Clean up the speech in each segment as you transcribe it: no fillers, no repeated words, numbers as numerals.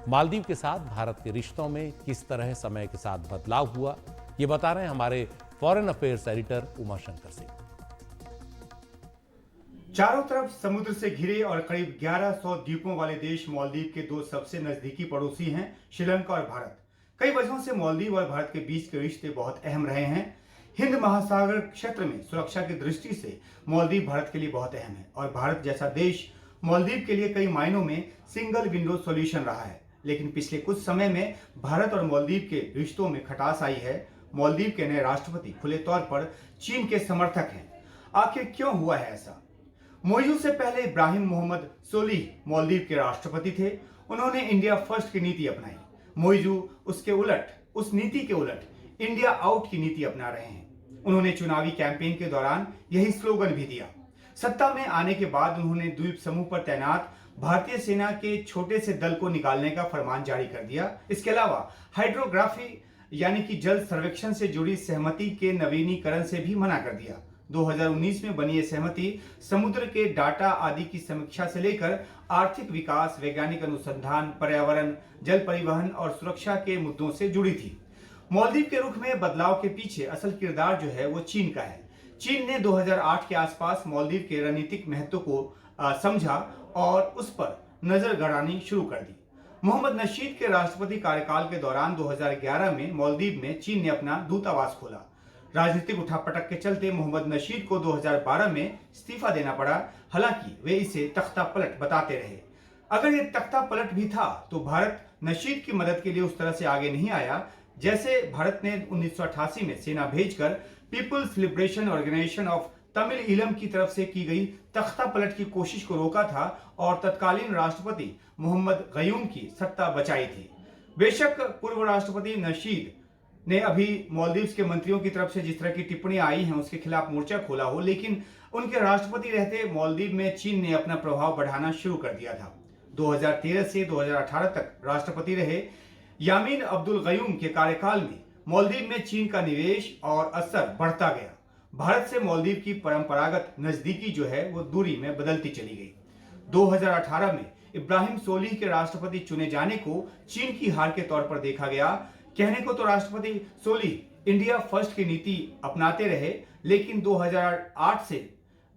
मालदीव के साथ भारत के रिश्तों में किस तरह समय के साथ बदलाव हुआ, ये बता रहे हैं हमारे foreign affairs editor Umashankar Singh. चारों तरफ समुद्र से घिरे और करीब 1100 द्वीपों वाले देश मालदीव के दो सबसे नजदीकी पड़ोसी हैं, श्रीलंका और भारत। कई वजहों से मालदीव और भारत के बीच के रिश्ते बहुत अहम रहे हैं। हिंद महासागर क्षेत्र में सुरक्षा की दृष्टि से मालदीव भारत के लिए बहुत अहम है और भारत जैसा देश मालदीव के लिए कई मायनों में सिंगल विंडो सॉल्यूशन रहा है। लेकिन पिछले कुछ समय में भारत और मालदीव के रिश्तों में खटास आई है। मालदीव के नए राष्ट्रपति खुले तौर पर चीन के समर्थक हैं। आखिर क्यों हुआ है ऐसा? मोइजू से पहले इब्राहिम मोहम्मद सोलिह मालदीव के राष्ट्रपति थे। उन्होंने इंडिया फर्स्ट की नीति अपनाई। मोइजू उस नीति के उलट इंडिया आउट की नीति अपना रहे हैं। उन्होंने चुनावी कैंपेन के दौरान यही स्लोगन भी दिया। सत्ता में आने के बाद उन्होंने द्वीप समूह पर तैनात भारतीय सेना के छोटे से दल को निकालने का फरमान जारी कर दिया। इसके अलावा हाइड्रोग्राफी यानी कि जल सर्वेक्षण से जुड़ी सहमति के नवीनीकरण से भी मना कर दिया। 2019 में बनी यह सहमति समुद्र के डाटा आदि की समीक्षा से लेकर आर्थिक विकास, वैज्ञानिक अनुसंधान, पर्यावरण, जल परिवहन और सुरक्षा के मुद्दों से जुड़ी थी। मालदीव के रुख में बदलाव के पीछे असल किरदार जो है वो चीन का है। चीन ने 2008 के आसपास मालदीव के रणनीतिक महत्व को समझा और उस पर नजर गड़ानी शुरू कर दी। मोहम्मद नशीद के राष्ट्रपति कार्यकाल के दौरान 2011 में मालदीव में चीन ने अपना दूतावास खोला। राजनीतिक उठापटक के चलते मोहम्मद नशीद को 2012 में इस्तीफा देना पड़ा। हालांकि वे इसे तख्ता पलट बताते रहे। अगर ये तख्ता पलट भी था तो भारत नशीद की मदद के लिए उस तरह से आगे नहीं आया। जैसे भारत ने 1988 में सेना भेजकर people's liberation organisation of Tamil Eelam की तरफ से की गई तख्ता पलट की कोशिश को रोका था और तत्कालीन राष्ट्रपति मोहम्मद गयूम की सत्ता बचाई थी। बेशक पूर्व राष्ट्रपति नशीद ने अभी मालदीव के मंत्रियों की तरफ से जिस तरह की टिप्पणियां आई हैं उसके खिलाफ मोर्चा खोला हो, लेकिन उनके राष्ट्रपति रहते मालदीव में चीन ने अपना प्रभाव बढ़ाना शुरू कर दिया था। 2013 से 2018 तक राष्ट्रपति रहे यामीन अब्दुल गयूम के कार्यकाल में मालदीव में चीन का निवेश और असर बढ़ता गया। भारत से मालदीव की परंपरागत नजदीकी जो है वो दूरी में बदलती चली गई। 2018 में इब्राहिम सोलिह के राष्ट्रपति चुने जाने को चीन की हार के तौर पर देखा गया। कहने को तो राष्ट्रपति सोलिह इंडिया फर्स्ट की नीति अपनाते रहे, लेकिन 2008 से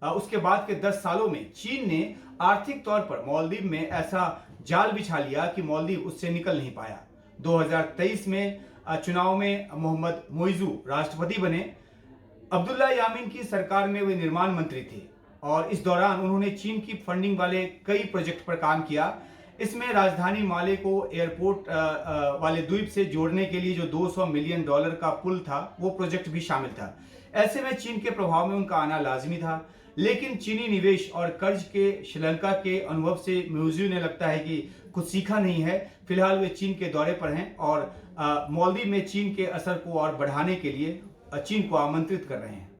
उसके बाद के 10 सालों में चीन ने आर्थिक तौर पर मालदीव में ऐसा जाल बिछा लिया कि मालदीव उससे निकल नहीं पाया। 2023 में चुनाव में मोहम्मद मोइजू राष्ट्रपति बने। अब्दुल्ला यामीन की सरकार में वे निर्माण मंत्री थे और इस दौरान उन्होंने चीन की फंडिंग वाले कई प्रोजेक्ट पर काम किया। इसमें राजधानी माले को एयरपोर्ट वाले द्वीप से जोड़ने के लिए जो $200 मिलियन का पुल था वो प्रोजेक्ट भी शामिल था। ऐसे में चीन के प्रभाव में उनका आना लाजमी था, लेकिन चीनी निवेश और कर्ज के श्रीलंका के अनुभव से मोइजू ने लगता है कि कुछ सीखा नहीं है। फिलहाल वे चीन के दौरे पर हैं और मालदीव में चीन के असर को और बढ़ाने के लिए चीन को आमंत्रित कर रहे हैं।